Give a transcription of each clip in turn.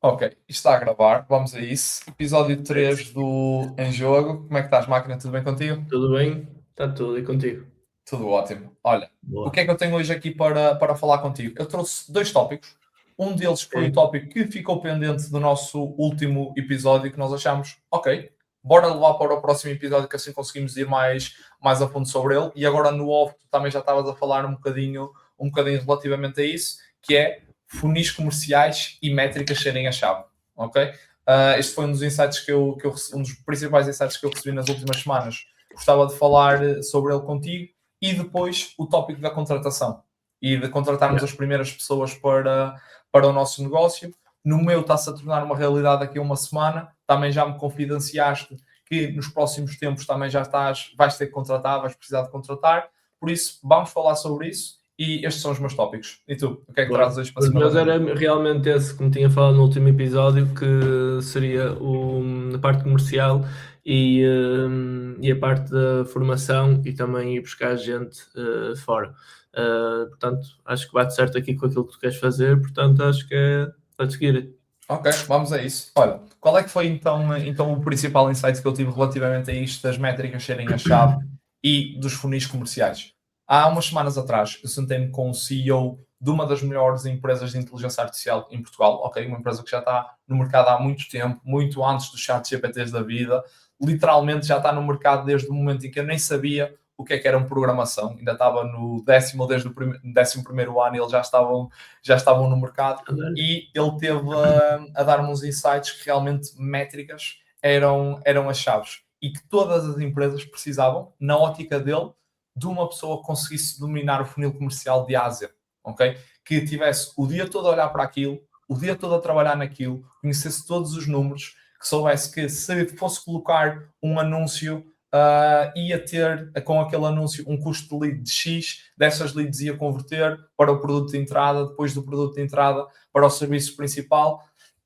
Ok, isto está a gravar, vamos a isso. Episódio 3 do Em Jogo. Como é que estás, máquina? Tudo bem contigo? Tudo bem? Está tudo e contigo? Tudo ótimo. Olha, o que Boa. é que eu tenho hoje aqui para falar contigo? Eu trouxe dois tópicos. Um deles foi o Ok. tópico que ficou pendente do nosso último episódio, que nós achamos, ok, bora levar para o próximo episódio, que assim conseguimos ir mais a fundo sobre ele. E agora no off, tu também já estavas a falar um bocadinho relativamente a isso, que é funis comerciais e métricas serem a chave. Ok? Este foi um dos insights um dos principais insights que eu recebi nas últimas semanas. Gostava de falar sobre ele contigo e depois o tópico da contratação e de contratarmos Yeah. as primeiras pessoas para o nosso negócio. No meu está-se a tornar uma realidade daqui a uma semana. Também já me confidenciaste que nos próximos tempos também vais ter que contratar, vais precisar de contratar. Por isso, vamos falar sobre isso e estes são os meus tópicos. E tu, o que é que trazes Bora. hoje para Os cima da meus mesa? era realmente esse, como tinha falado no último episódio, que seria a parte comercial e a parte da formação e também ir buscar gente fora. Portanto, acho que bate certo aqui com aquilo que tu queres fazer, portanto, acho que é para seguir. Ok, vamos a isso. Olha, qual é que foi então o principal insight que eu tive relativamente a isto das métricas serem a chave e dos funis comerciais? Há umas semanas atrás, eu sentei-me com o CEO de uma das melhores empresas de inteligência artificial em Portugal, ok? Uma empresa que já está no mercado há muito tempo, muito antes dos chat GPTs da vida, literalmente já está no mercado desde o momento em que eu nem sabia o que era uma programação, ainda estava no décimo ou desde o 11º ano e eles já estavam no mercado e ele teve a dar-me uns insights que realmente métricas eram as chaves e que todas as empresas precisavam, na ótica dele, de uma pessoa que conseguisse dominar o funil comercial de A a Z, ok? Que tivesse o dia todo a olhar para aquilo, o dia todo a trabalhar naquilo, conhecesse todos os números, que soubesse que se fosse colocar um anúncio ia ter com aquele anúncio um custo de lead de X, dessas leads ia converter para o produto de entrada, depois do produto de entrada para o serviço principal,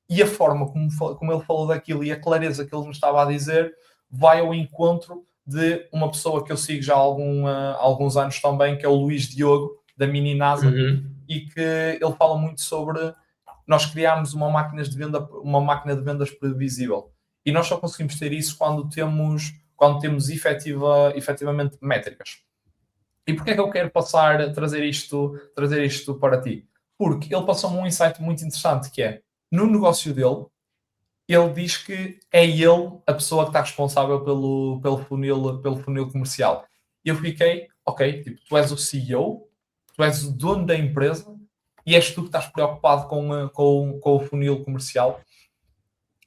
e a forma como ele falou daquilo e a clareza que ele me estava a dizer vai ao encontro de uma pessoa que eu sigo já há alguns anos também, que é o Luís Diogo, da Mini NASA, Uhum. e que ele fala muito sobre nós criarmos uma máquina de vendas previsível. E nós só conseguimos ter isso quando temos efetivamente métricas. E porquê é que eu quero trazer isto para ti? Porque ele passou-me um insight muito interessante, que é, no negócio dele, ele diz que é ele a pessoa que está responsável pelo funil comercial. E eu fiquei, ok, tipo, tu és o CEO, tu és o dono da empresa e és tu que estás preocupado com o funil comercial.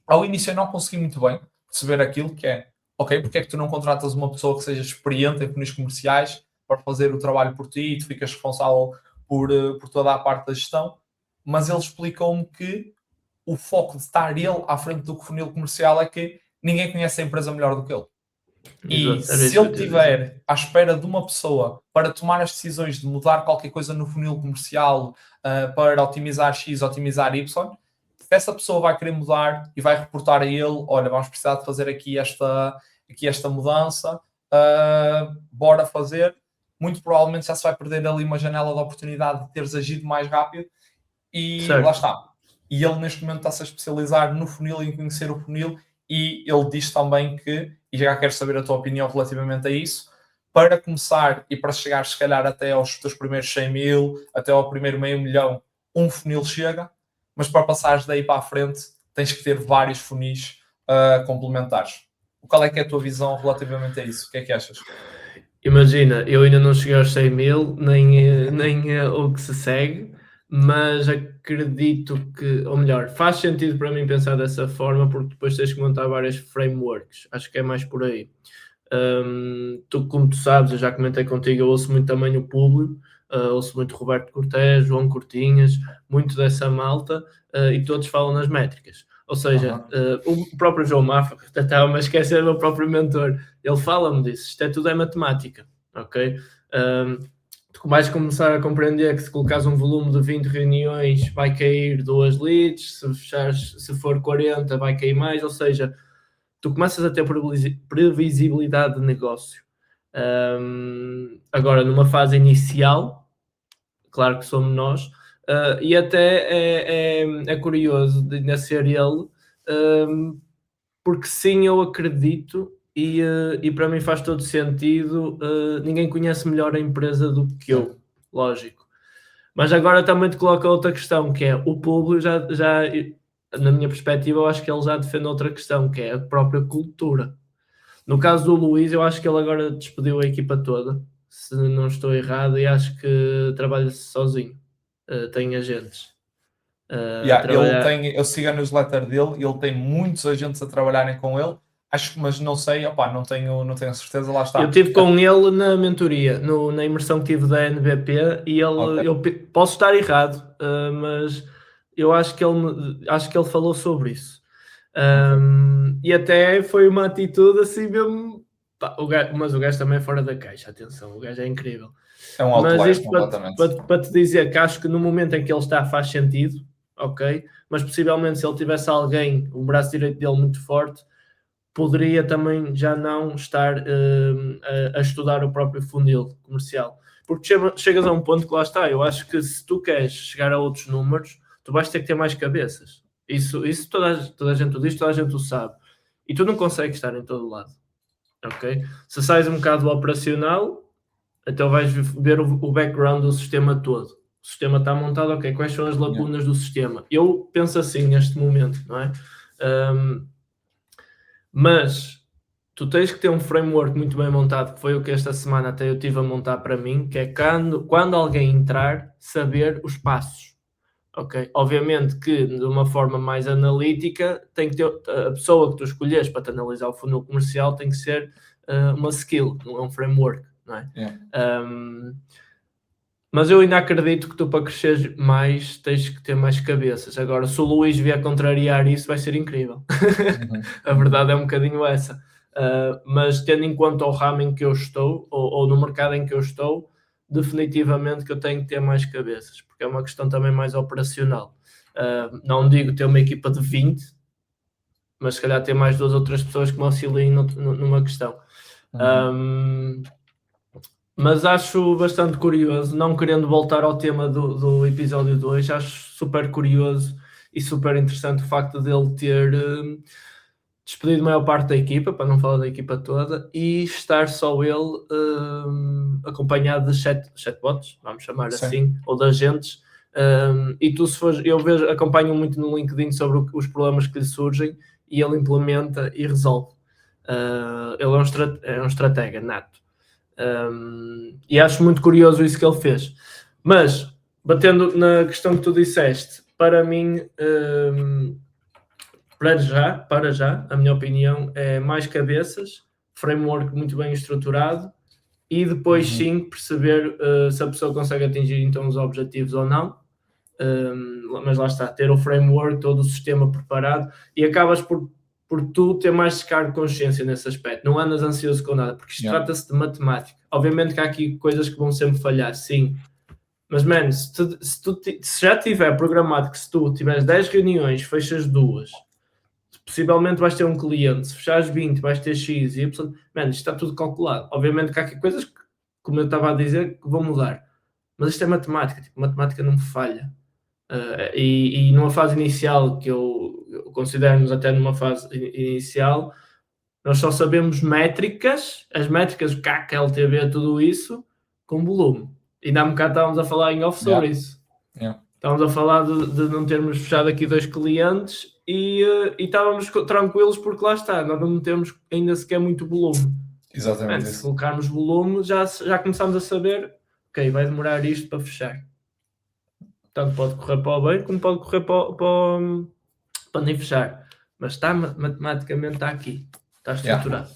Ao início eu não consegui muito bem perceber aquilo que é, ok, porque é que tu não contratas uma pessoa que seja experiente em funis comerciais para fazer o trabalho por ti e tu ficas responsável por toda a parte da gestão, mas ele explicou-me que o foco de estar ele à frente do funil comercial é que ninguém conhece a empresa melhor do que ele. E Exato, era se isso que ele eu te ia dizer. estiver à espera de uma pessoa para tomar as decisões de mudar qualquer coisa no funil comercial, para otimizar X, otimizar Y, essa pessoa vai querer mudar e vai reportar a ele: olha, vamos precisar de fazer aqui esta mudança, bora fazer. Muito provavelmente já se vai perder ali uma janela de oportunidade de teres agido mais rápido e lá Certo. está. E ele neste momento está-se a especializar no funil, em conhecer o funil, e ele diz também que, e já quero saber a tua opinião relativamente a isso, para começar e para chegar se calhar até aos teus primeiros 100 mil, até ao primeiro meio milhão, um funil chega, mas para passares daí para a frente tens que ter vários funis complementares. Qual é que é a tua visão relativamente a isso? O que é que achas? Imagina, eu ainda não cheguei aos 100 mil, nem o que se segue, mas acredito que, ou melhor, faz sentido para mim pensar dessa forma, porque depois tens que montar várias frameworks. Acho que é mais por aí. Tu, como tu sabes, eu já comentei contigo, eu ouço muito também o público, ouço muito Roberto Cortés, João Cortinhas, muito dessa malta, e todos falam nas métricas. Ou seja, Aham. o próprio João Mafra, que até estava a esquecer do meu próprio mentor, ele fala-me disso, isto é tudo é matemática, ok? Tu vais começar a compreender que se colocares um volume de 20 reuniões vai cair 2 leads, se for 40 vai cair mais, ou seja, tu começas a ter previsibilidade de negócio. Agora, numa fase inicial, claro que somos nós, E até é curioso de ainda ser ele, porque sim, eu acredito e para mim faz todo sentido. Ninguém conhece melhor a empresa do que eu, lógico. Mas agora também te coloca outra questão, que é o público já na minha perspectiva, eu acho que ele já defende outra questão, que é a própria cultura. No caso do Luís, eu acho que ele agora despediu a equipa toda, se não estou errado, e acho que trabalha sozinho. Tem agentes. Eu sigo a newsletter dele, ele tem muitos agentes a trabalharem com ele, mas não sei, não tenho certeza, lá está. Eu estive com ele na mentoria, na imersão que tive da NBP, e eu posso estar errado, mas eu acho que ele falou sobre isso. E até foi uma atitude assim mesmo. Mas o gajo também é fora da caixa, atenção, o gajo é incrível. É um outlier, mas isto completamente. para te dizer que acho que no momento em que ele está faz sentido, ok? Mas possivelmente se ele tivesse alguém, o braço direito dele muito forte, poderia também já não estar a estudar o próprio funil comercial. Porque chegas a um ponto que lá está, eu acho que se tu queres chegar a outros números, tu vais ter que ter mais cabeças. Isso toda a gente o diz, toda a gente o sabe. E tu não consegues estar em todo lado. Ok? Se sais um bocado do operacional, então vais ver o background do sistema todo. O sistema está montado, ok, quais são as lacunas do sistema? Eu penso assim neste momento, não é? Mas tu tens que ter um framework muito bem montado, que foi o que esta semana até eu tive a montar para mim, que é quando alguém entrar, saber os passos. Ok? Obviamente que de uma forma mais analítica, tem que ter a pessoa que tu escolheres para te analisar o funil comercial tem que ser uma skill, não é um framework, não é? Mas eu ainda acredito que tu, para crescer mais, tens que ter mais cabeças. Agora, se o Luís vier contrariar isso, vai ser incrível. A verdade é um bocadinho essa. Mas tendo em conta o ramo em que eu estou, ou no mercado em que eu estou, definitivamente que eu tenho que ter mais cabeças, porque é uma questão também mais operacional. Não digo ter uma equipa de 20, mas se calhar ter mais 2 ou 3 pessoas que me auxiliem numa questão. Mas acho bastante curioso, não querendo voltar ao tema do episódio 2, acho super curioso e super interessante o facto dele ter despedido a maior parte da equipa, para não falar da equipa toda, e estar só ele acompanhado de chatbots, vamos chamar assim, ou de agentes. E tu, se fores, acompanho muito no LinkedIn sobre os problemas que lhe surgem e ele implementa e resolve. Ele é um estratega nato. E acho muito curioso isso que ele fez. Mas, batendo na questão que tu disseste, para mim, para já, a minha opinião é mais cabeças, framework muito bem estruturado e depois sim perceber se a pessoa consegue atingir então os objetivos ou não. Mas lá está, ter o framework, todo o sistema preparado e acabas por tu ter mais descargo de consciência nesse aspecto, não andas ansioso com nada, porque isto trata-se de matemática. Obviamente que há aqui coisas que vão sempre falhar, sim, mas mano, se já tiver programado que se tu tiveres 10 reuniões, fechas 2, possivelmente vais ter um cliente, se fechares 20 vais ter X e Y, mano, isto está tudo calculado. Obviamente que há aqui coisas que, como eu estava a dizer, que vão mudar, mas isto é matemática, tipo, matemática não falha. E numa fase inicial, que eu considero-nos até numa fase inicial, nós só sabemos métricas, as métricas, o CAC, LTV, tudo isso, com volume. E ainda há um bocado estávamos a falar em off sobre isso. Estávamos a falar de não termos fechado aqui 2 clientes e estávamos tranquilos porque lá está, nós não temos ainda sequer muito volume. Exatamente. Se colocarmos volume, já começamos a saber, ok, vai demorar isto para fechar. Tanto pode correr para o bem, como pode correr para nem fechar. Mas matematicamente está aqui. Está estruturado.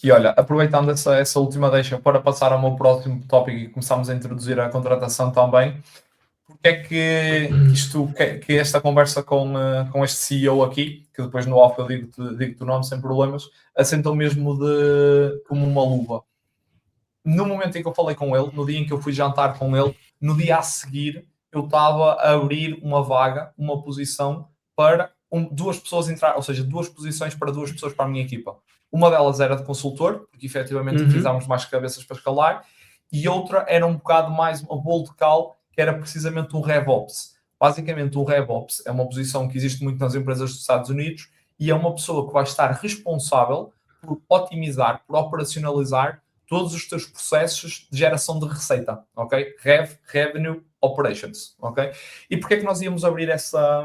E olha, aproveitando essa última deixa para passar ao meu próximo tópico e começarmos a introduzir a contratação também, porque é que esta conversa com este CEO aqui, que depois no off eu digo-te o nome sem problemas, assentou mesmo como uma luva. No momento em que eu falei com ele, no dia em que eu fui jantar com ele, no dia a seguir, eu estava a abrir uma vaga, uma posição para 2 pessoas entrar, ou seja, 2 posições para 2 pessoas para a minha equipa. Uma delas era de consultor, porque efetivamente precisávamos mais cabeças para escalar, e outra era um bocado mais uma bold call, que era precisamente um RevOps. Basicamente, um RevOps é uma posição que existe muito nas empresas dos Estados Unidos e é uma pessoa que vai estar responsável por otimizar, por operacionalizar todos os teus processos de geração de receita, ok? Revenue Operations, ok? E porquê é que nós íamos abrir essa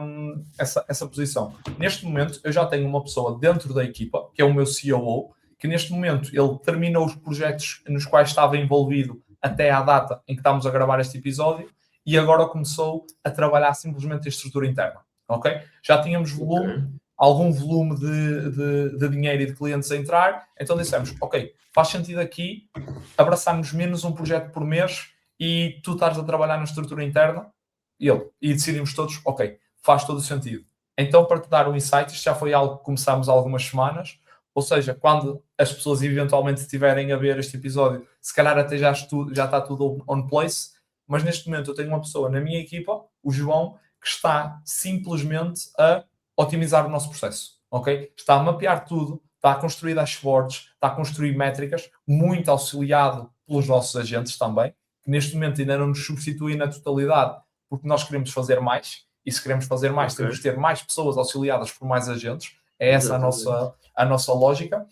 posição? Neste momento, eu já tenho uma pessoa dentro da equipa, que é o meu COO, que neste momento ele terminou os projetos nos quais estava envolvido até à data em que estamos a gravar este episódio e agora começou a trabalhar simplesmente a estrutura interna, ok? Já tínhamos volume, algum volume de dinheiro e de clientes a entrar, então dissemos, ok, faz sentido aqui abraçarmos menos um projeto por mês e tu estás a trabalhar na estrutura interna e decidimos todos, ok, faz todo o sentido. Então, para te dar um insight, isto já foi algo que começámos há algumas semanas, ou seja, quando as pessoas eventualmente estiverem a ver este episódio, se calhar até já está tudo on place, mas neste momento eu tenho uma pessoa na minha equipa, o João, que está simplesmente a otimizar o nosso processo, ok? Está a mapear tudo, está a construir dashboards, está a construir métricas, muito auxiliado pelos nossos agentes também, que neste momento ainda não nos substituem na totalidade, porque nós queremos fazer mais, e se queremos fazer mais, temos de ter mais pessoas auxiliadas por mais agentes, é essa a nossa lógica,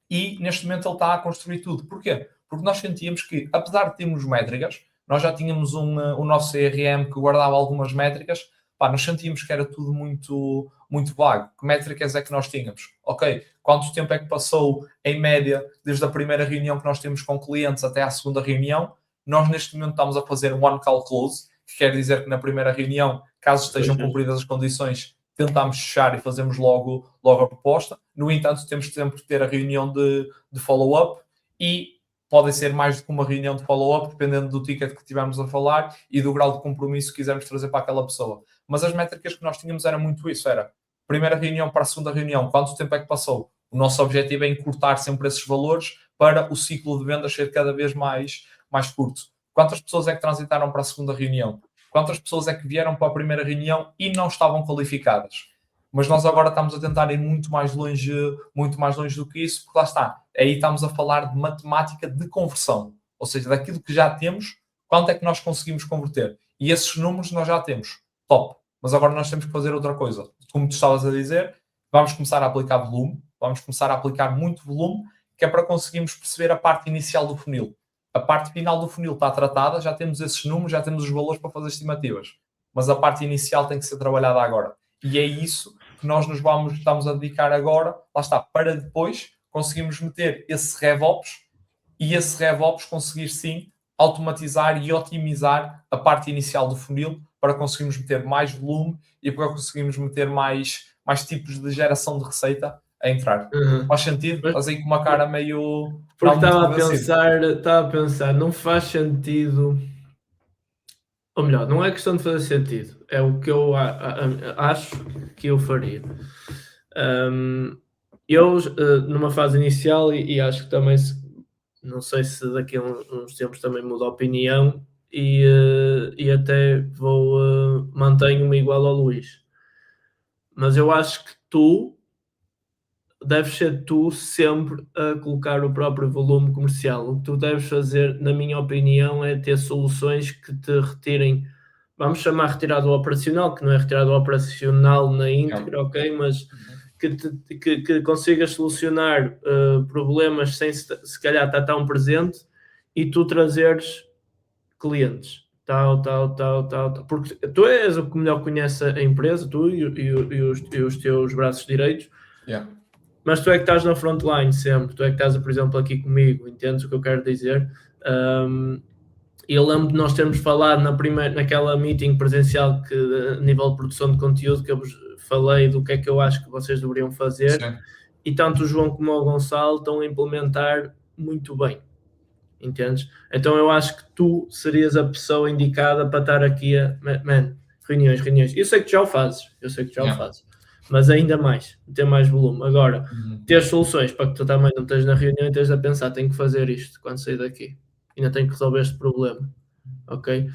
e neste momento ele está a construir tudo. Porquê? Porque nós sentíamos que, apesar de termos métricas, nós já tínhamos o nosso CRM que guardava algumas métricas, nós sentíamos que era tudo muito, muito vago. Que métricas é que nós tínhamos? Ok, quanto tempo é que passou, em média, desde a primeira reunião que nós temos com clientes até à segunda reunião? Nós, neste momento, estamos a fazer um one call close, que quer dizer que na primeira reunião, caso estejam cumpridas as condições, tentamos fechar e fazemos logo a proposta. No entanto, temos sempre que ter a reunião de follow-up e podem ser mais do que uma reunião de follow-up, dependendo do ticket que estivermos a falar e do grau de compromisso que quisermos trazer para aquela pessoa. Mas as métricas que nós tínhamos era muito isso, era primeira reunião para a segunda reunião, quanto tempo é que passou? O nosso objetivo é encurtar sempre esses valores para o ciclo de vendas ser cada vez mais curto. Quantas pessoas é que transitaram para a segunda reunião? Quantas pessoas é que vieram para a primeira reunião e não estavam qualificadas? Mas nós agora estamos a tentar ir muito mais longe do que isso, porque lá está. Aí estamos a falar de matemática de conversão. Ou seja, daquilo que já temos, quanto é que nós conseguimos converter? E esses números nós já temos. Top. Mas agora nós temos que fazer outra coisa. Como tu estavas a dizer, vamos começar a aplicar volume, vamos começar a aplicar muito volume, que é para conseguirmos perceber a parte inicial do funil. A parte final do funil está tratada, já temos esses números, já temos os valores para fazer estimativas. Mas a parte inicial tem que ser trabalhada agora. E é isso que nós estamos a dedicar agora, lá está, para depois conseguirmos meter esse RevOps e esse RevOps conseguir sim automatizar e otimizar a parte inicial do funil para conseguirmos meter mais volume e para conseguirmos meter mais tipos de geração de receita a entrar. Faz sentido? Estás aí com uma cara meio... Porque estava a pensar, não faz sentido... Ou melhor, não é questão de fazer sentido, é o que eu acho que eu faria. Eu, numa fase inicial, e acho que também, não sei se daqui a uns tempos também muda a opinião, e até mantenho-me igual ao Luís. Mas eu acho que tu deves ser tu sempre a colocar o próprio volume comercial. O que tu deves fazer, na minha opinião, é ter soluções que te retirem, vamos chamar retirado operacional, que não é retirado operacional na íntegra, ok? Mas que consigas solucionar problemas sem se calhar estar tão presente e tu trazeres clientes. Tal. Porque tu és o que melhor conhece a empresa, tu e os teus braços direitos. Yeah. Mas tu é que estás na frontline sempre, tu é que estás, por exemplo, aqui comigo, entendes o que eu quero dizer? Eu lembro de nós termos falado naquela meeting presencial que, a nível de produção de conteúdo, que eu vos falei do que é que eu acho que vocês deveriam fazer. Sim. E tanto o João como o Gonçalo estão a implementar muito bem, entendes? Então eu acho que tu serias a pessoa indicada para estar aqui reuniões. Eu sei que já o fazes, mas ainda mais, ter mais volume. Agora, ter soluções para que tu também não estejas na reunião e estejas a pensar, tenho que fazer isto quando sair daqui. Ainda tenho que resolver este problema. Ok?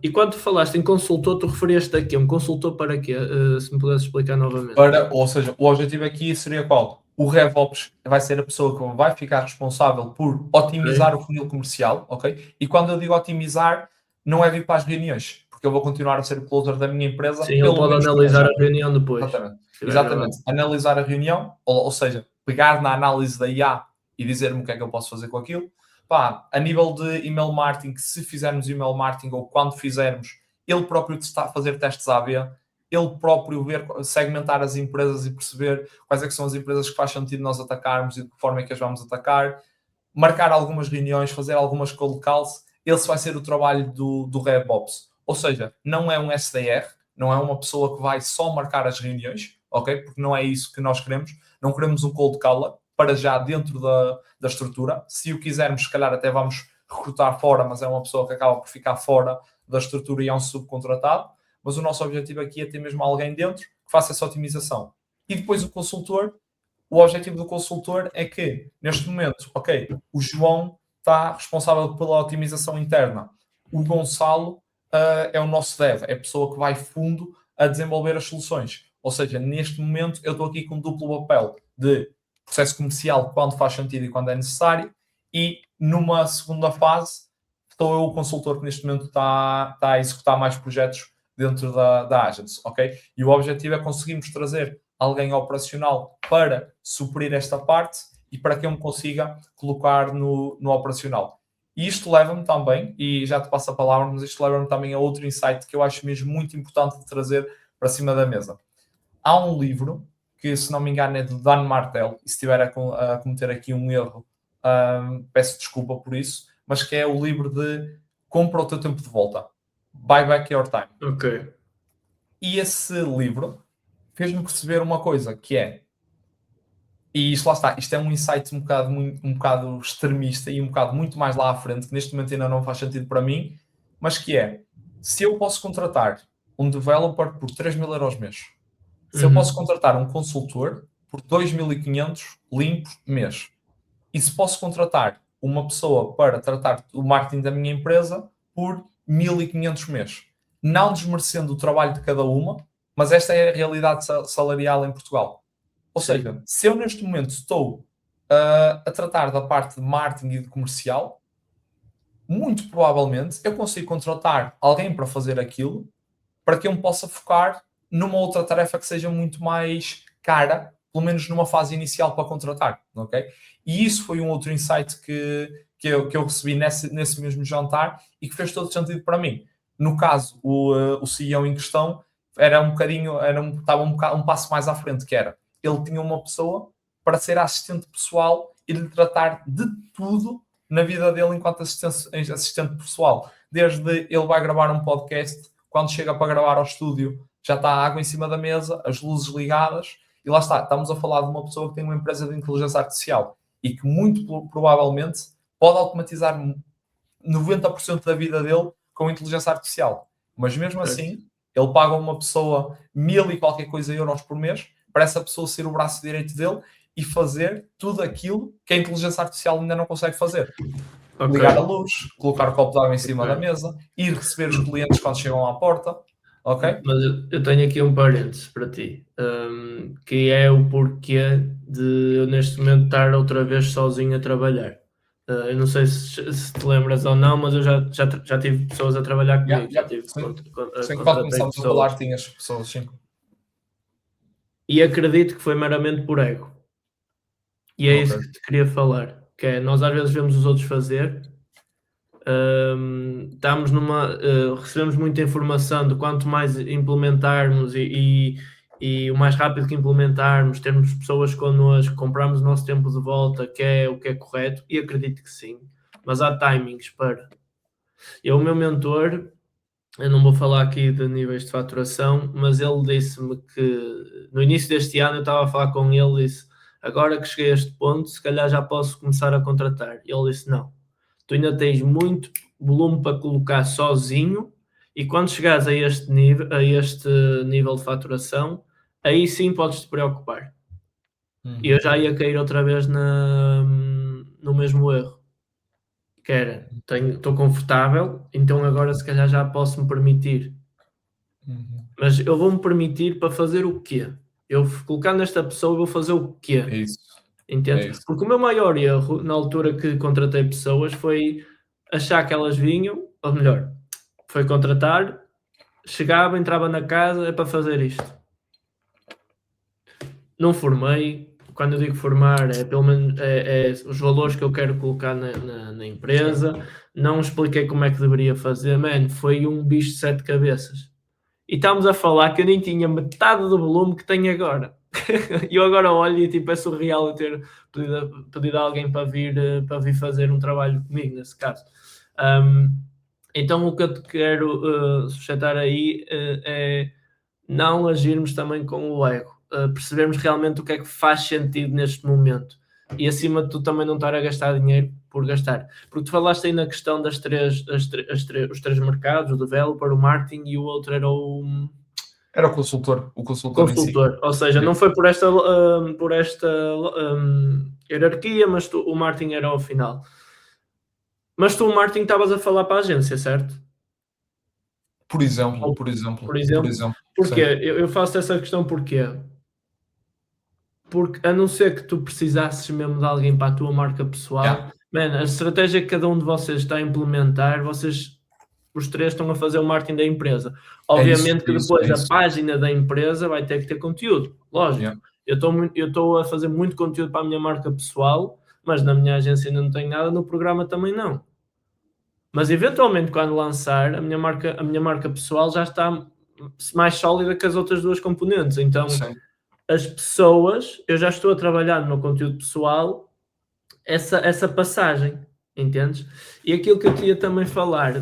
E quando tu falaste em consultor, tu referiste aqui um consultor para quê? Se me pudesse explicar novamente. Ou seja, o objetivo aqui seria qual? O RevOps vai ser a pessoa que vai ficar responsável por otimizar o funil comercial, ok? E quando eu digo otimizar, não é vir para as reuniões, porque eu vou continuar a ser closer da minha empresa. Sim, ele pode analisar a reunião depois. Exatamente. Analisar a reunião, ou seja, pegar na análise da IA e dizer-me o que é que eu posso fazer com aquilo. Pá, a nível de email marketing, se fizermos email marketing ou quando fizermos, ele próprio fazer testes AB, ele próprio ver, segmentar as empresas e perceber quais é que são as empresas que faz sentido nós atacarmos e de que forma é que as vamos atacar, marcar algumas reuniões, fazer algumas cold calls. Esse vai ser o trabalho do RevOps. Ou seja, não é um SDR, não é uma pessoa que vai só marcar as reuniões, ok? Porque não é isso que nós queremos. Não queremos um cold caller para já dentro da estrutura. Se o quisermos, se calhar até vamos recrutar fora, mas é uma pessoa que acaba por ficar fora da estrutura e é um subcontratado. Mas o nosso objetivo aqui é ter mesmo alguém dentro que faça essa otimização. E depois o consultor, o objetivo do consultor é que, neste momento, ok, o João está responsável pela otimização interna. O Gonçalo é o nosso dev, é a pessoa que vai fundo a desenvolver as soluções. Ou seja, neste momento eu estou aqui com um duplo papel de processo comercial quando faz sentido e quando é necessário, e numa segunda fase estou eu o consultor que neste momento está a executar mais projetos dentro da Agents, ok? E o objetivo é conseguirmos trazer alguém operacional para suprir esta parte e para que eu me consiga colocar no operacional. E isto leva-me também, e já te passo a palavra, mas isto leva-me também a outro insight que eu acho mesmo muito importante de trazer para cima da mesa. Há um livro que, se não me engano, é de Dan Martell, e se estiver a cometer aqui um erro, peço desculpa por isso, mas que é o livro de Compra o teu tempo de volta. Buy back your time. Ok. E esse livro fez-me perceber uma coisa, que é, e isto lá está, isto é um insight um bocado extremista e um bocado muito mais lá à frente, que neste momento ainda não faz sentido para mim, mas que é, se eu posso contratar um developer por 3.000 euros mês, se eu posso contratar um consultor por 2.500 limpos mês, e se posso contratar uma pessoa para tratar o marketing da minha empresa por 1.500 mês, não desmerecendo o trabalho de cada uma, mas esta é a realidade salarial em Portugal. Ou seja, se eu neste momento estou a tratar da parte de marketing e de comercial, muito provavelmente eu consigo contratar alguém para fazer aquilo, para que eu me possa focar numa outra tarefa que seja muito mais cara, pelo menos numa fase inicial para contratar, ok? E isso foi um outro insight que eu recebi nesse mesmo jantar e que fez todo sentido para mim. No caso, o CEO em questão estava um passo mais à frente, que era, ele tinha uma pessoa para ser assistente pessoal e lhe tratar de tudo na vida dele enquanto assistente pessoal. Desde ele vai gravar um podcast, quando chega para gravar ao estúdio, já está a água em cima da mesa, as luzes ligadas, e lá está, estamos a falar de uma pessoa que tem uma empresa de inteligência artificial e que muito provavelmente pode automatizar 90% da vida dele com inteligência artificial. Mas mesmo assim, ele paga uma pessoa 1.000 e qualquer coisa euros por mês para essa pessoa ser o braço direito dele e fazer tudo aquilo que a inteligência artificial ainda não consegue fazer. Okay. Ligar a luz, colocar o copo de água em cima da mesa, ir receber os clientes quando chegam à porta. Ok? Mas eu tenho aqui um parênteses para ti, que é o porquê de eu neste momento estar outra vez sozinho a trabalhar. Eu não sei se te lembras ou não, mas eu já tive pessoas a trabalhar comigo. Já tive quando começámos a falar, tinhas pessoas, sim. E acredito que foi meramente por ego. E é isso que te queria falar, que é, nós às vezes vemos os outros fazer, recebemos muita informação de quanto mais implementarmos e o mais rápido que implementarmos, termos pessoas connosco, comprarmos o nosso tempo de volta, que é o que é correto, e acredito que sim, mas há timings para. O meu mentor, eu não vou falar aqui de níveis de faturação, mas ele disse-me que no início deste ano eu estava a falar com ele e disse, agora que cheguei a este ponto, se calhar já posso começar a contratar. E ele disse, não, tu ainda tens muito volume para colocar sozinho e quando chegares a este nível de faturação, aí sim podes te preocupar. E eu já ia cair outra vez no mesmo erro. Que era, estou confortável, então agora se calhar já posso me permitir. Mas eu vou-me permitir para fazer o quê? Eu colocando esta pessoa, eu vou fazer o quê? É isso. Entende? É isso. Porque o meu maior erro, na altura que contratei pessoas, foi achar que elas vinham, ou melhor, Foi contratar, chegava, entrava na casa, é para fazer isto. Não formei. Quando eu digo formar, é pelo menos os valores que eu quero colocar na empresa. Não expliquei como é que deveria fazer. Mano, foi um bicho de 7 cabeças. E estamos a falar que eu nem tinha metade do volume que tenho agora. E eu agora olho e tipo, é surreal eu ter pedido a alguém para vir fazer um trabalho comigo, nesse caso. Então o que eu te quero sustentar aí é não agirmos também com o ego. Percebermos realmente o que é que faz sentido neste momento. E acima de tudo também não estar a gastar dinheiro por gastar. Porque tu falaste aí na questão das os três mercados, o developer, o marketing e o outro era o... Era o consultor em si. Ou seja, não foi por esta hierarquia, mas o marketing era ao final. Mas tu, o marketing, estavas a falar para a agência, certo? Por exemplo. Porquê? Eu faço essa questão porquê? Porque a não ser que tu precisasses mesmo de alguém para a tua marca pessoal, a estratégia que cada um de vocês está a implementar, vocês os três estão a fazer o marketing da empresa. Obviamente que depois a página da empresa vai ter que ter conteúdo, lógico. Eu estou a fazer muito conteúdo para a minha marca pessoal, mas na minha agência ainda não tenho nada, no programa também não. Mas eventualmente quando lançar, a minha marca pessoal já está mais sólida que as outras duas componentes. Então, as pessoas, eu já estou a trabalhar no meu conteúdo pessoal, essa passagem, entendes? E aquilo que eu queria também falar,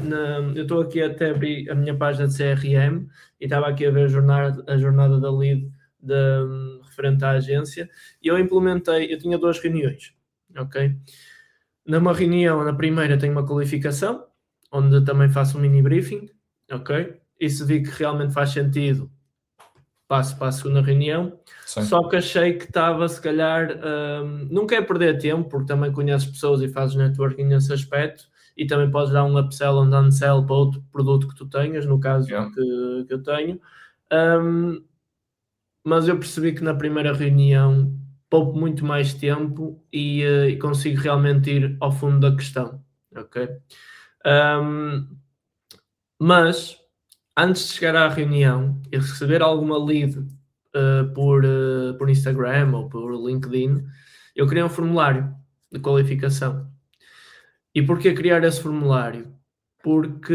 eu estou aqui até abrir a minha página de CRM e estava aqui a ver a jornada da lead referente à agência, e eu tinha 2 reuniões, ok? Numa reunião, na primeira, tenho uma qualificação, onde também faço um mini briefing, ok? E se vi que realmente faz sentido, passo para a segunda reunião. Só que achei que estava, se calhar, não quero perder tempo, porque também conheces pessoas e fazes networking nesse aspecto, e também podes dar um upsell ou um downsell para outro produto que tu tenhas, no caso que eu tenho. Mas eu percebi que na primeira reunião poupo muito mais tempo e consigo realmente ir ao fundo da questão, ok? Mas antes de chegar à reunião e receber alguma lead por Instagram ou por LinkedIn, eu criei um formulário de qualificação. E porquê criar esse formulário? Porque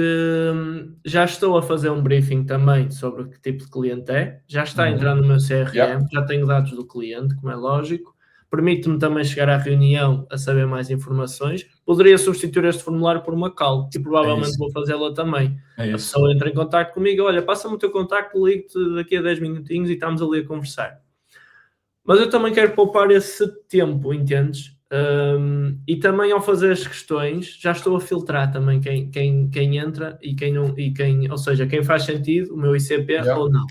já estou a fazer um briefing também sobre que tipo de cliente é, já está a entrar no meu CRM, já tenho dados do cliente, como é lógico, permite-me também chegar à reunião a saber mais informações. Poderia substituir este formulário por uma call, e provavelmente vou fazê-la também. A pessoa entra em contato comigo, olha, passa-me o teu contacto, ligo-te daqui a 10 minutinhos e estamos ali a conversar. Mas eu também quero poupar esse tempo, entendes? E também ao fazer as questões, já estou a filtrar também quem entra e quem não, ou seja, quem faz sentido, o meu ICP ou não.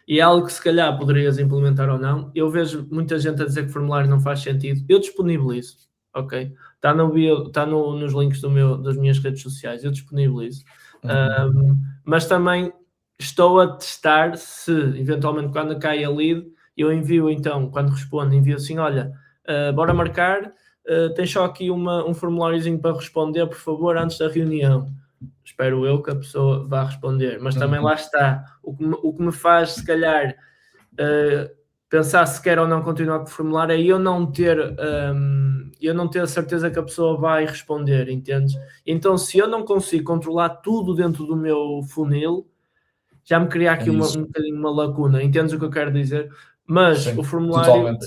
E é algo que se calhar poderias implementar ou não. Eu vejo muita gente a dizer que o formulário não faz sentido. Eu disponibilizo, ok? Está nos links das minhas redes sociais, eu disponibilizo. Mas também estou a testar se, eventualmente, quando cai a lead, eu envio então, quando respondo, envio assim, olha, bora marcar, tens só aqui um formuláriozinho para responder, por favor, antes da reunião. Espero eu que a pessoa vá responder, mas também lá está. O que me faz, se calhar, pensar se quer ou não continuar com o formulário é eu não ter a certeza que a pessoa vai responder, entendes? Então, se eu não consigo controlar tudo dentro do meu funil, já me cria aqui um bocadinho uma lacuna, entendes o que eu quero dizer? Mas o formulário... Totalmente.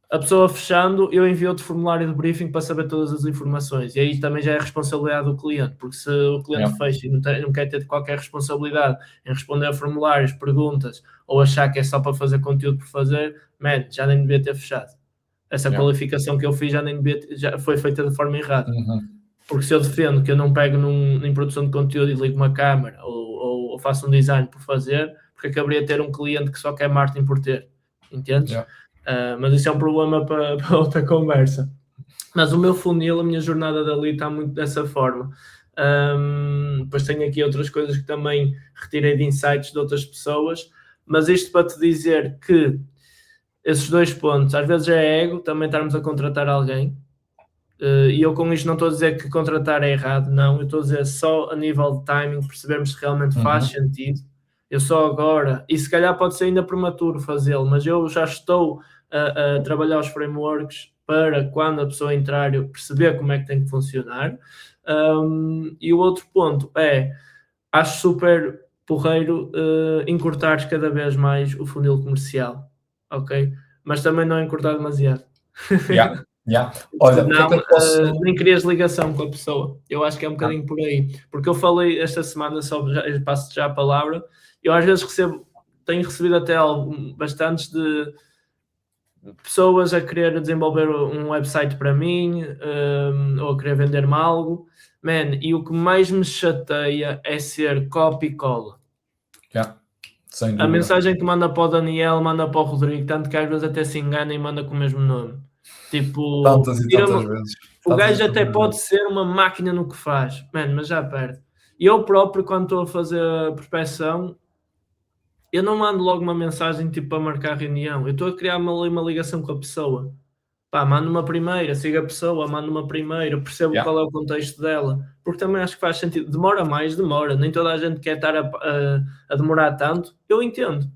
A pessoa fechando, eu envio outro formulário de briefing para saber todas as informações. E aí também já é responsabilidade do cliente, porque se o cliente fecha e não quer ter qualquer responsabilidade em responder a formulários, perguntas, ou achar que é só para fazer conteúdo por fazer, já nem devia ter fechado. Essa qualificação que eu fiz já foi feita de forma errada. Porque se eu defendo que eu não pego em produção de conteúdo e ligo uma câmera ou faço um design por fazer, porque acabaria de ter um cliente que só quer marketing por ter. Entendes? Mas isso é um problema para outra conversa. Mas o meu funil, a minha jornada dali está muito dessa forma. Depois tenho aqui outras coisas que também retirei de insights de outras pessoas, mas isto para te dizer que esses 2 pontos, às vezes é ego, também estarmos a contratar alguém, E eu com isto não estou a dizer que contratar é errado, não, eu estou a dizer só a nível de timing, percebermos se realmente faz sentido. Eu só agora, e se calhar pode ser ainda prematuro fazê-lo, mas eu já estou a trabalhar os frameworks para quando a pessoa entrar eu perceber como é que tem que funcionar. E o outro ponto é, acho super porreiro encurtares cada vez mais o funil comercial, ok? Mas também não encurtar demasiado. Yeah, yeah. Olha, o que é que Senão, eu posso... nem crias ligação com a pessoa. Eu acho que é um bocadinho por aí. Porque eu falei esta semana, só eu passo já a palavra, eu às vezes tenho recebido até bastantes de pessoas a querer desenvolver um website para mim, ou a querer vender-me algo. Man, e o que mais me chateia é ser copy e cola. Yeah, sem A dúvida. mensagem que manda para o Daniel, manda para o Rodrigo, tanto que às vezes até se engana e manda com o mesmo nome. Tipo, Tantas e tantas vezes. o Tantas gajo e até tantas pode vezes. ser uma máquina no que faz, mano, mas já perde. E eu próprio, quando estou a fazer a prospeção, eu não mando logo uma mensagem tipo para marcar reunião. Eu estou a criar uma ligação com a pessoa. Pá, mando uma primeira, siga a pessoa, mando uma primeira, percebo Yeah, qual é o contexto dela, porque também acho que faz sentido. Demora mais, demora. Nem toda a gente quer estar a demorar tanto. Eu entendo.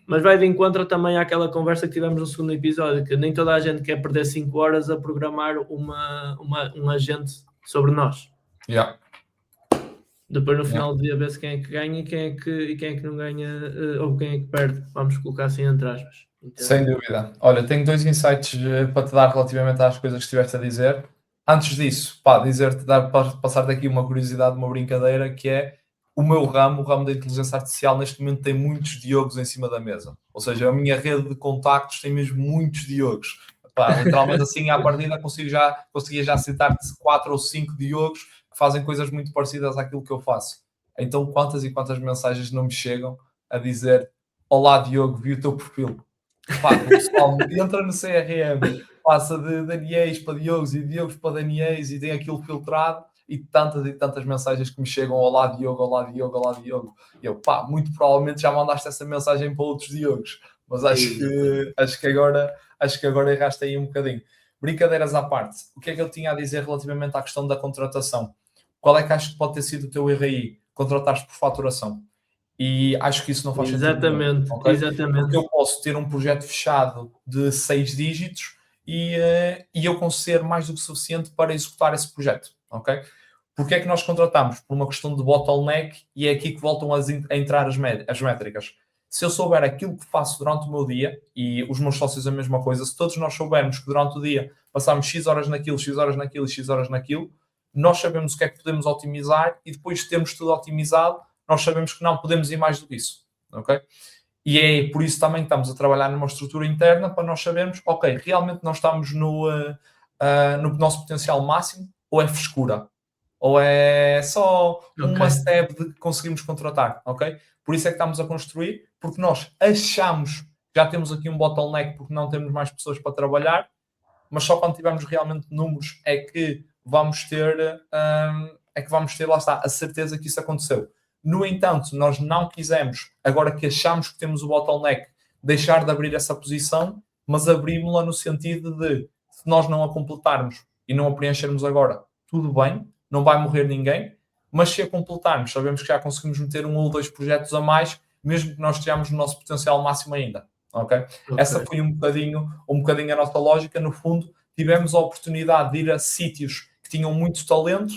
Mas vai de encontro também àquela conversa que tivemos no segundo episódio, que nem toda a gente quer perder 5 horas a programar um agente sobre nós. yeah, Depois no yeah. final do dia vê-se quem é que ganha e quem é que não ganha, ou quem é que perde. Vamos colocar assim entre aspas. Sem Entende? dúvida. Olha, tenho dois insights para te dar relativamente às coisas que estiveste a dizer. Antes disso, pá, dizer-te, passar daqui uma curiosidade, uma brincadeira, que é o meu ramo, o ramo da inteligência artificial, neste momento tem muitos Diogos em cima da mesa. Ou seja, a minha rede de contactos tem mesmo muitos Diogos. Pá, literalmente assim, à partida, conseguia já citar-te 4 ou 5 Diogos que fazem coisas muito parecidas àquilo que eu faço. Então, quantas e quantas mensagens não me chegam a dizer: Olá, Diogo, vi o teu perfil. Pá, o pessoal entra no CRM, passa de Daniéis para Diogos e Diogos para Daniéis e tem aquilo filtrado e tantas mensagens que me chegam: Olá Diogo, olá Diogo, olá Diogo. E eu, pá, muito provavelmente já mandaste essa mensagem para outros Diogos, mas acho que agora erraste aí um bocadinho. Brincadeiras à parte, o que é que eu tinha a dizer relativamente à questão da contratação? Qual é que acho que pode ter sido o teu erro aí? Contratares por faturação. E acho que isso não faz sentido nenhum, Exatamente, ok? Porque exatamente. eu posso ter um projeto fechado de 6 dígitos e eu consigo ser mais do que suficiente para executar esse projeto, ok? Porque é que nós contratamos? Por uma questão de bottleneck e é aqui que voltam a entrar as métricas. Se eu souber aquilo que faço durante o meu dia, e os meus sócios a mesma coisa, se todos nós soubermos que durante o dia passamos X horas naquilo, X horas naquilo, X horas naquilo, nós sabemos o que é que podemos otimizar e depois de termos tudo otimizado, nós sabemos que não podemos ir mais do que isso, ok? E é por isso também que estamos a trabalhar numa estrutura interna para nós sabermos, ok, realmente nós estamos no nosso potencial máximo ou é frescura? Ou é só Ok, uma step de que conseguimos contratar, ok? Por isso é que estamos a construir, porque nós achamos que já temos aqui um bottleneck porque não temos mais pessoas para trabalhar, mas só quando tivermos realmente números é que vamos ter, lá está, a certeza que isso aconteceu. No entanto, nós não quisemos, agora que achamos que temos o bottleneck, deixar de abrir essa posição, mas abrimos-la no sentido de, se nós não a completarmos e não a preenchermos agora, tudo bem, não vai morrer ninguém, mas se a completarmos, sabemos que já conseguimos meter 1 ou 2 projetos a mais, mesmo que nós estejamos no nosso potencial máximo ainda. Okay? Essa ok. foi um bocadinho a nossa lógica. No fundo, tivemos a oportunidade de ir a sítios que tinham muito talento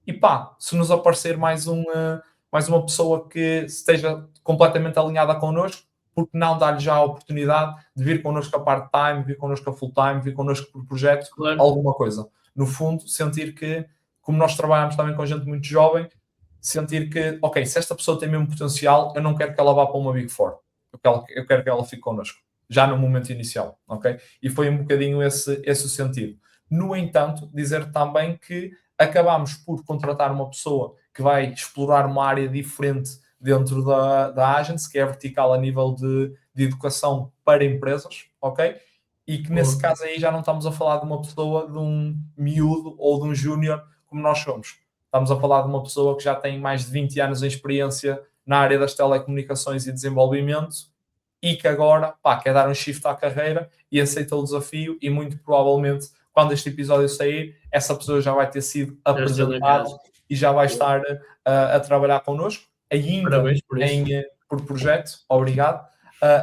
e pá, se nos aparecer mais uma pessoa que esteja completamente alinhada connosco, porque não dar-lhe já a oportunidade de vir connosco a part-time, vir connosco a full-time, vir connosco por projeto, Claro, alguma coisa. No fundo, sentir que, como nós trabalhamos também com gente muito jovem, sentir que, ok, se esta pessoa tem mesmo potencial, eu não quero que ela vá para uma Big Four. Eu quero que ela fique connosco, já no momento inicial, ok? E foi um bocadinho esse o sentido. No entanto, dizer também que acabámos por contratar uma pessoa que vai explorar uma área diferente dentro da Agence, que é vertical a nível de educação para empresas, ok? E que nesse boa. caso aí já não estamos a falar de uma pessoa, de um miúdo ou de um júnior como nós somos. Estamos a falar de uma pessoa que já tem mais de 20 anos de experiência na área das telecomunicações e desenvolvimento e que agora quer dar um shift à carreira e aceita o desafio e muito provavelmente quando este episódio sair, essa pessoa já vai ter sido apresentada e já vai estar a trabalhar connosco, ainda por projeto, obrigado,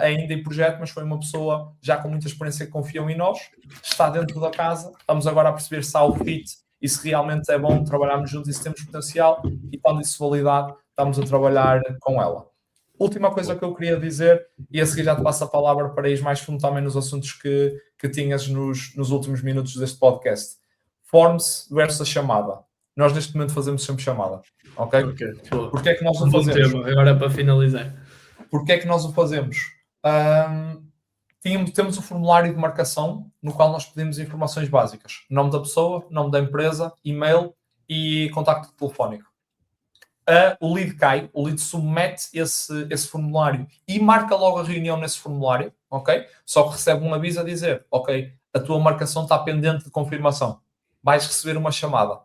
ainda em projeto, mas foi uma pessoa já com muita experiência que confiou em nós, está dentro da casa, estamos agora a perceber se há o fit e se realmente é bom trabalharmos juntos e se temos potencial, e quando isso validado, estamos a trabalhar com ela. Última coisa que eu queria dizer, e a seguir já te passo a palavra para ir mais fundo também nos assuntos que tinhas nos últimos minutos deste podcast. Forms versus chamada. Nós neste momento fazemos sempre chamada, ok? Porquê é que nós o fazemos? Tema, agora para finalizar. Porquê é que nós o fazemos? Temos o formulário de marcação no qual nós pedimos informações básicas. Nome da pessoa, nome da empresa, e-mail e contacto telefónico. O lead cai, o lead submete esse formulário e marca logo a reunião nesse formulário, ok? Só que recebe um aviso a dizer, ok, a tua marcação está pendente de confirmação. Vais receber uma chamada.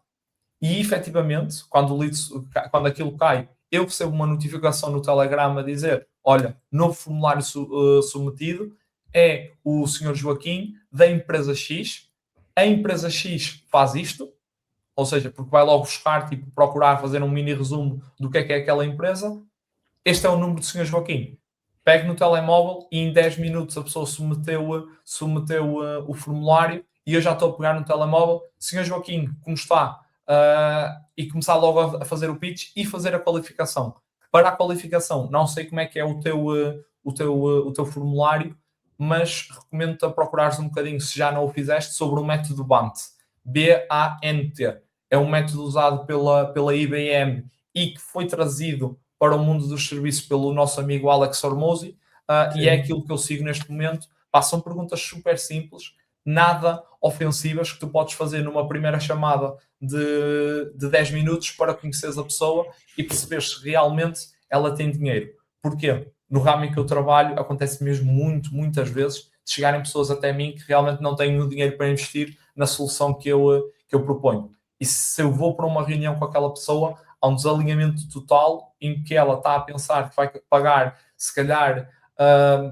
E, efetivamente, quando aquilo cai, eu recebo uma notificação no Telegram a dizer, olha, novo formulário submetido, é o Sr. Joaquim, da empresa X. A empresa X faz isto, ou seja, porque vai logo buscar, procurar fazer um mini resumo do que é aquela empresa. Este é o número do Sr. Joaquim. Pego no telemóvel e em 10 minutos a pessoa submeteu o formulário e eu já estou a pegar no telemóvel. Sr. Joaquim, como está? E começar logo a fazer o pitch e fazer a qualificação. Para a qualificação, não sei como é que é o teu formulário, mas recomendo-te a procurares um bocadinho, se já não o fizeste, sobre o método BANT. B-A-N-T. É um método usado pela IBM e que foi trazido para o mundo dos serviços pelo nosso amigo Alex Hormozzi, e é aquilo que eu sigo neste momento. São perguntas super simples, nada ofensivas, que tu podes fazer numa primeira chamada de 10 minutos para conheceres a pessoa e perceber se realmente ela tem dinheiro. Porquê? No ramo em que eu trabalho acontece mesmo muitas vezes de chegarem pessoas até mim que realmente não têm o dinheiro para investir na solução que eu proponho. E se eu vou para uma reunião com aquela pessoa, há um desalinhamento total em que ela está a pensar que vai pagar, se calhar,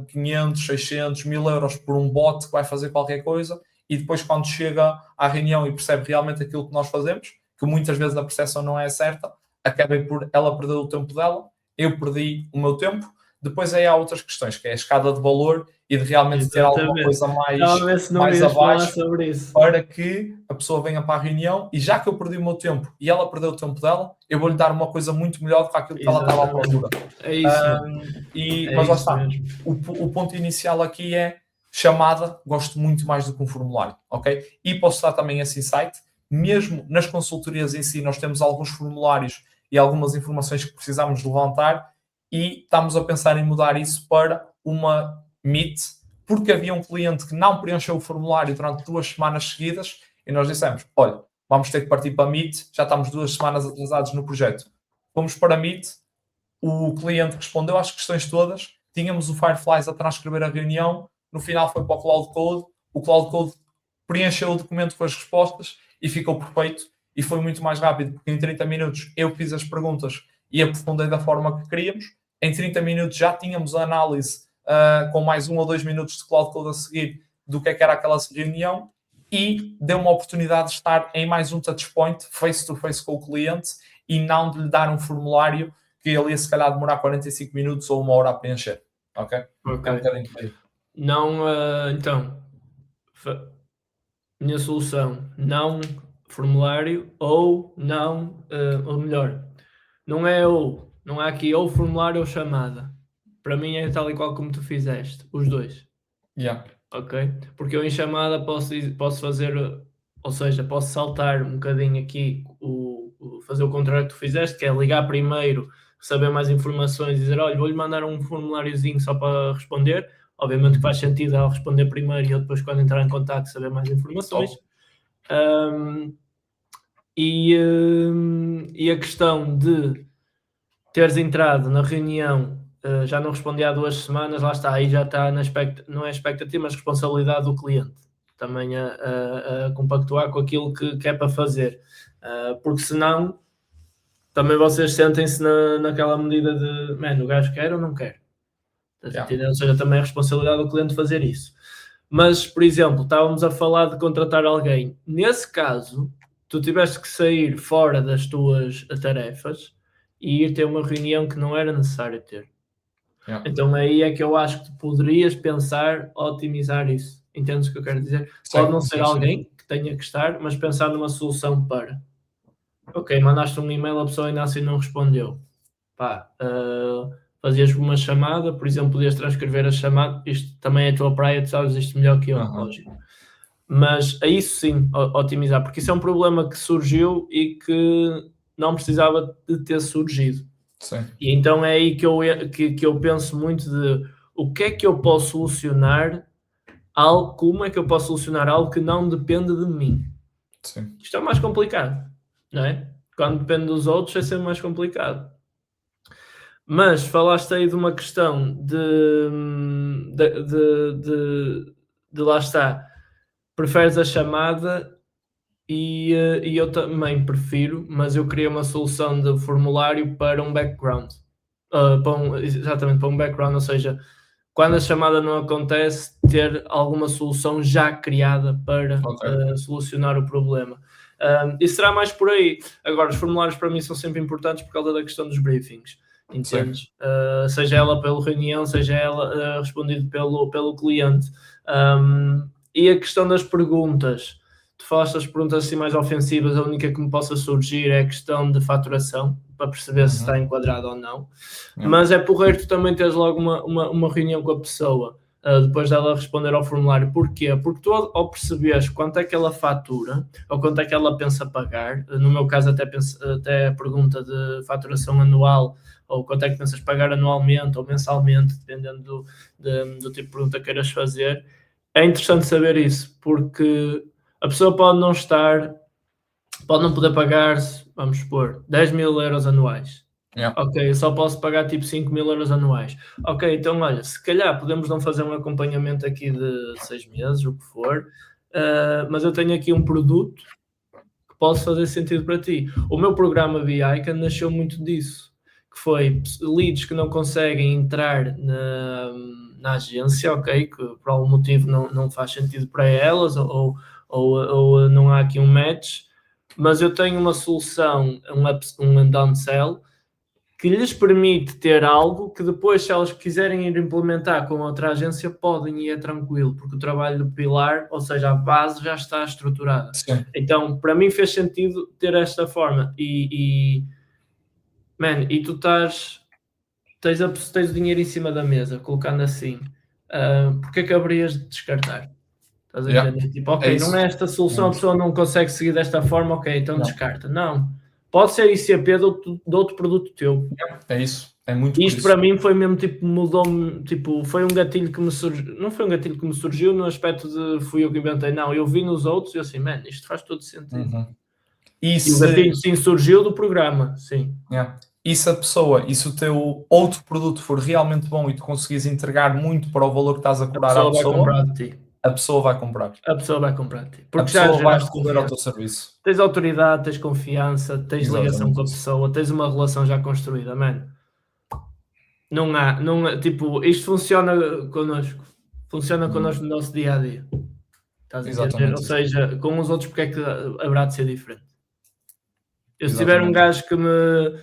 500, 600, 1000 euros por um bot que vai fazer qualquer coisa, e depois quando chega à reunião e percebe realmente aquilo que nós fazemos, que muitas vezes a percepção não é certa, acabei por ela perder o tempo dela, eu perdi o meu tempo. Depois aí há outras questões, que é a escada de valor e de realmente ter alguma coisa mais abaixo para que a pessoa venha para a reunião, e já que eu perdi o meu tempo e ela perdeu o tempo dela, eu vou-lhe dar uma coisa muito melhor do que aquilo que ela estava à procura. É isso. Mas lá está. O ponto inicial aqui é chamada, gosto muito mais do que um formulário, ok? E posso dar também esse insight, mesmo nas consultorias em si, nós temos alguns formulários e algumas informações que precisamos levantar, e estamos a pensar em mudar isso para uma Meet, porque havia um cliente que não preencheu o formulário durante 2 semanas seguidas e nós dissemos, olha, vamos ter que partir para Meet, já estamos 2 semanas atrasados no projeto. Fomos para Meet, o cliente respondeu às questões todas, tínhamos o Fireflies a transcrever a reunião, no final foi para o Cloud Code, o Cloud Code preencheu o documento com as respostas e ficou perfeito, e foi muito mais rápido, porque em 30 minutos eu fiz as perguntas e aprofundei da forma que queríamos. Em 30 minutos já tínhamos a análise com mais 1 ou 2 minutos de Cloud Code a seguir do que era aquela reunião, e deu uma oportunidade de estar em mais um touchpoint face to face com o cliente e não de lhe dar um formulário que ele ia se calhar demorar 45 minutos ou 1 hora a preencher. Ok? É um bocadinho por aí. Não, então, minha solução, não formulário ou não, ou melhor, não há aqui ou formulário ou chamada. Para mim é tal e qual como tu fizeste, os dois. Ok? Porque eu em chamada posso fazer, ou seja, posso saltar um bocadinho aqui, fazer o contrário que tu fizeste, que é ligar primeiro, saber mais informações e dizer, olha, vou-lhe mandar um formuláriozinho só para responder. Obviamente que faz sentido ao responder primeiro e eu depois, quando entrar em contato, saber mais informações. E a questão de teres entrado na reunião, já não respondi há 2 semanas, lá está, aí já está não é expectativa, mas responsabilidade do cliente, também a compactuar com aquilo que é para fazer, porque senão também vocês sentem-se naquela medida de, o gajo quer ou não quer? Ou seja, também é responsabilidade do cliente fazer isso. Mas, por exemplo, estávamos a falar de contratar alguém. Nesse caso, tu tiveste que sair fora das tuas tarefas e ir ter uma reunião que não era necessário ter. Yeah. Então aí é que eu acho que tu poderias pensar otimizar isso. Entendes o que eu quero dizer? Sim, Pode não ser sim, sim. alguém que tenha que estar, mas pensar numa solução para. Ok, mandaste um e-mail, a pessoa ainda assim não respondeu. Pá, fazias uma chamada, por exemplo, podias transcrever a chamada. Isto também é a tua praia, tu sabes isto melhor que eu, lógico. Mas a isso sim, otimizar, porque isso é um problema que surgiu e que não precisava de ter surgido. Sim. E então é aí que eu penso muito de o que é que eu posso solucionar, como é que eu posso solucionar algo que não depende de mim. Sim. Isto é mais complicado, não é? Quando depende dos outros é sempre mais complicado. Mas falaste aí de uma questão de lá está, preferes a chamada e eu também prefiro, mas eu queria uma solução de formulário para um background. Exatamente, para um background, ou seja, quando a chamada não acontece, ter alguma solução já criada para Ok. solucionar o problema. E será mais por aí. Agora, os formulários para mim são sempre importantes por causa da questão dos briefings, entendes? Seja ela pela reunião, seja ela respondido pelo cliente. E a questão das perguntas. Tu falaste das perguntas assim mais ofensivas, a única que me possa surgir é a questão de faturação, para perceber se está enquadrado ou não. Yeah. Mas é porreiro tu também teres logo uma reunião com a pessoa, depois dela responder ao formulário. Porquê? Porque tu ao perceberes quanto é que ela fatura, ou quanto é que ela pensa pagar, no meu caso até a pergunta de faturação anual, ou quanto é que pensas pagar anualmente ou mensalmente, dependendo do tipo de pergunta que queiras fazer, é interessante saber isso, porque a pessoa pode não poder pagar, vamos supor, 10.000 euros anuais. Yeah. Ok, eu só posso pagar tipo 5.000 euros anuais. Ok, então olha, se calhar podemos não fazer um acompanhamento aqui de 6 meses, o que for, mas eu tenho aqui um produto que posso fazer sentido para ti. O meu programa BICA nasceu muito disso, que foi leads que não conseguem entrar na agência, ok, que por algum motivo não faz sentido para elas, ou não há aqui um match, mas eu tenho uma solução, um downsell, que lhes permite ter algo que depois, se elas quiserem ir implementar com outra agência, podem e é tranquilo, porque o trabalho do pilar, ou seja, a base já está estruturada. Sim. Então, para mim fez sentido ter esta forma e tu tens o dinheiro em cima da mesa, colocando assim, porque é que haverias de descartar? Estás a Yeah. entender? Tipo, É ok, não isso. é esta solução, a isso. pessoa não consegue seguir desta forma, ok, então Não. descarta. Não. Pode ser ICP de outro produto teu. É isso. É muito E por isto isso. para mim foi mesmo tipo, mudou-me, tipo, foi um gatilho que me surgiu, não foi um gatilho que me surgiu no aspecto de fui eu que inventei, não, eu vi nos outros e eu assim, man, isto faz todo sentido. E E o gatilho sim surgiu do programa, sim. Yeah. E se a pessoa, e se o teu outro produto for realmente bom e tu conseguires entregar muito para o valor que estás a A cobrar à pessoa vai pessoa, comprar de ti. a pessoa vai comprar. A pessoa vai comprar de ti. A Porque já pessoa vai geraste recorrer ao teu confiança. serviço. Tens autoridade, tens confiança, tens ligação Exatamente com a isso. pessoa, tens uma relação já construída, mano. Não há, tipo, isto funciona connosco no nosso dia a dia. Estás a entender? Ou Exatamente isso. seja, com os outros, porque é que haverá de ser diferente? Eu se tiver um Exatamente. gajo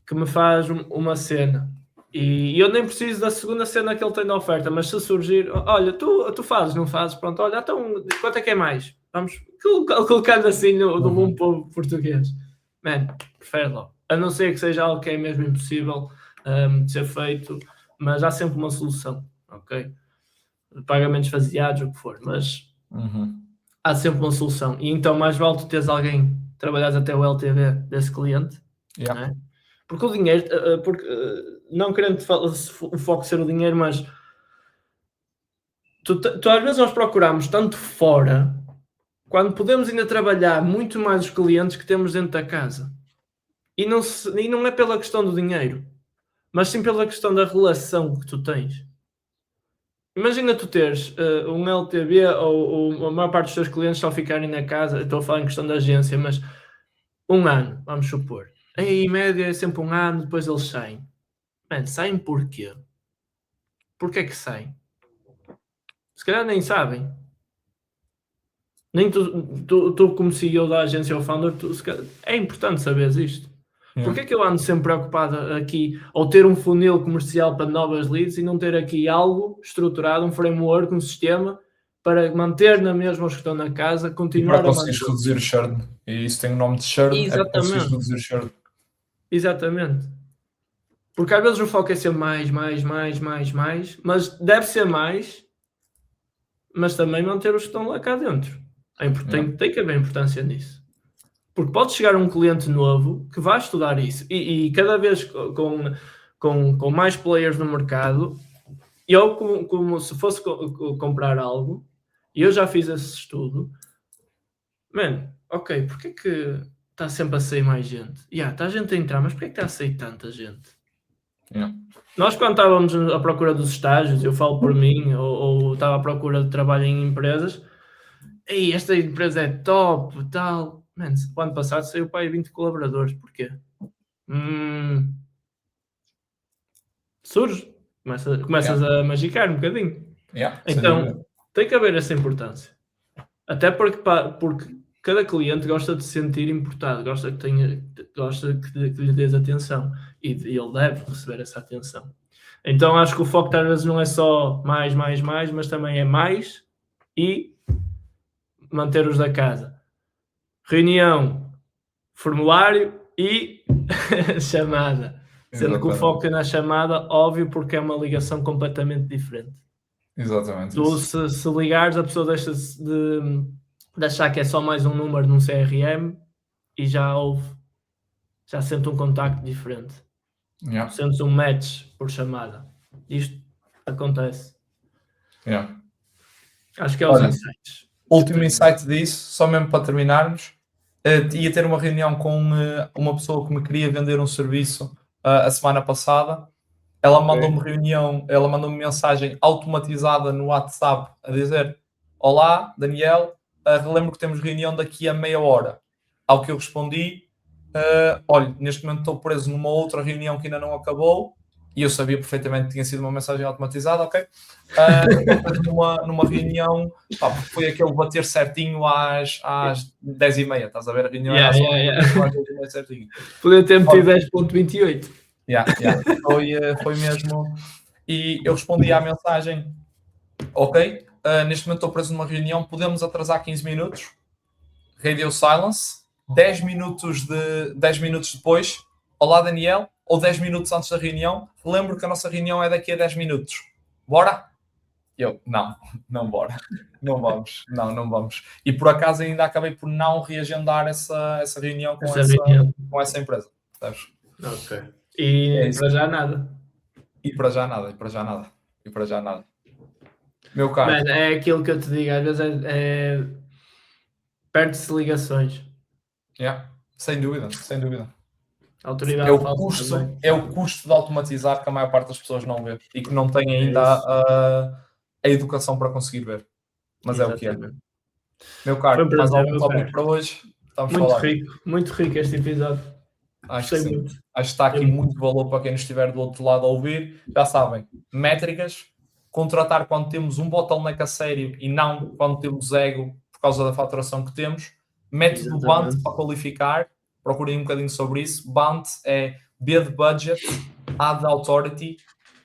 que me faz uma cena e eu nem preciso da segunda cena que ele tem na oferta, mas se surgir, olha, tu fazes, não fazes, pronto, olha, então quanto é que é mais? Vamos colocando assim no bom povo português. Man, prefere logo. A não ser que seja algo que é mesmo impossível de ser feito, mas há sempre uma solução, ok? Pagamentos faseados, o que for, mas há sempre uma solução. E então mais vale tu teres alguém, trabalhares até o LTV desse cliente, Yeah. não é? Porque o dinheiro, não querendo o foco ser o dinheiro, mas tu às vezes nós procuramos tanto fora, quando podemos ainda trabalhar muito mais os clientes que temos dentro da casa. E não é pela questão do dinheiro, mas sim pela questão da relação que tu tens. Imagina tu teres um LTV ou a maior parte dos teus clientes só ficarem na casa, estou a falar em questão da agência, mas um ano, vamos supor. Em média é sempre um ano, depois eles saem. Mano, saem porquê? Porquê é que saem? Se calhar nem sabem. Nem tu como CEO da agência ou founder, é importante saberes isto. Porquê é que eu ando sempre preocupado aqui ao ter um funil comercial para novas leads e não ter aqui algo estruturado, um framework, um sistema para manter na mesma os que estão na casa, continuar e para a conseguires manter. reduzir o churn. E isso tem o nome de churn, é para conseguires Exatamente. reduzir o churn. Exatamente. Porque às vezes o foco é ser mais, mas deve ser mais, mas também manter os que estão lá cá dentro. Tem que haver importância nisso. Porque pode chegar um cliente novo que vai estudar isso e cada vez com mais players no mercado, eu como se fosse comprar algo, e eu já fiz esse estudo, ok, porque é que está sempre a sair mais gente? Está gente a entrar, mas porque é que está a sair tanta gente? Nós quando estávamos à procura dos estágios, eu falo por mim, ou estava à procura de trabalho em empresas, esta empresa é top, tal. O ano passado saiu para aí 20 colaboradores. Porquê? Surge. Começas a magicar um bocadinho. Então, tem que haver essa importância. Até porque cada cliente gosta de se sentir importado, gosta que lhe dês atenção. E ele deve receber essa atenção. Então, acho que o foco às vezes não é só mais, mas também é mais e manter os da casa. Reunião, formulário e chamada. Sendo que o foco é na chamada, óbvio, porque é uma ligação completamente diferente. Exatamente. Tu, se ligares, a pessoa deixa de achar que é só mais um número num CRM e já sente um contacto diferente. Sentes um match por chamada. Isto acontece. Acho que é os insights. Último insight disso, só mesmo para terminarmos, ia ter uma reunião com uma pessoa que me queria vender um serviço a semana passada. Ela mandou-me mensagem automatizada no WhatsApp a dizer: olá, Daniel, relembro que temos reunião daqui a meia hora. Ao que eu respondi: olha, neste momento estou preso numa outra reunião que ainda não acabou. E eu sabia perfeitamente que tinha sido uma mensagem automatizada, ok? Numa reunião, porque foi aquele bater certinho às 10h30, estás a ver? A reunião era só às 10h30 certinho. Podia ter metido 10.28. Foi mesmo. E eu respondi à mensagem: ok, neste momento estou preso numa reunião, podemos atrasar 15 minutos? Radio silence. 10 minutos depois: olá, Daniel. Ou 10 minutos antes da reunião, lembro que a nossa reunião é daqui a 10 minutos. Bora? Eu, não bora. Não vamos. E por acaso ainda acabei por não reagendar essa reunião com essa empresa. Sabes? Ok. E para já nada. E para já nada. Meu caro. É aquilo que eu te digo, às vezes perde-se ligações. Sem dúvida. Autoridade é o custo de automatizar que a maior parte das pessoas não vê e que não tem ainda a educação para conseguir ver. Mas exatamente. É o que é. Meu caro, mais algum tópico para hoje? Muito rico este episódio. Acho que sim. Acho que está aqui muito valor para quem nos estiver do outro lado a ouvir. Já sabem, métricas, contratar quando temos um bottleneck a sério e não quando temos ego por causa da faturação que temos. Método BANT para qualificar. Procurem um bocadinho sobre isso. BANT é B de budget, A de authority,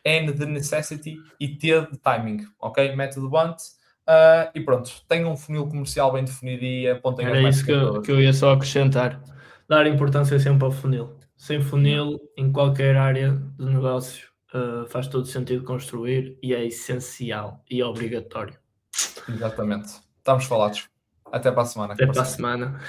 N de necessity e T de timing. Ok? Método BANT. E pronto, tenham um funil comercial bem definido e apontem as métricas. Era isso que eu ia só acrescentar. Dar importância sempre ao funil. Sem funil, em qualquer área de negócio, faz todo sentido construir e é essencial e obrigatório. Exatamente. Estamos falados. Até para a semana. Até para a semana.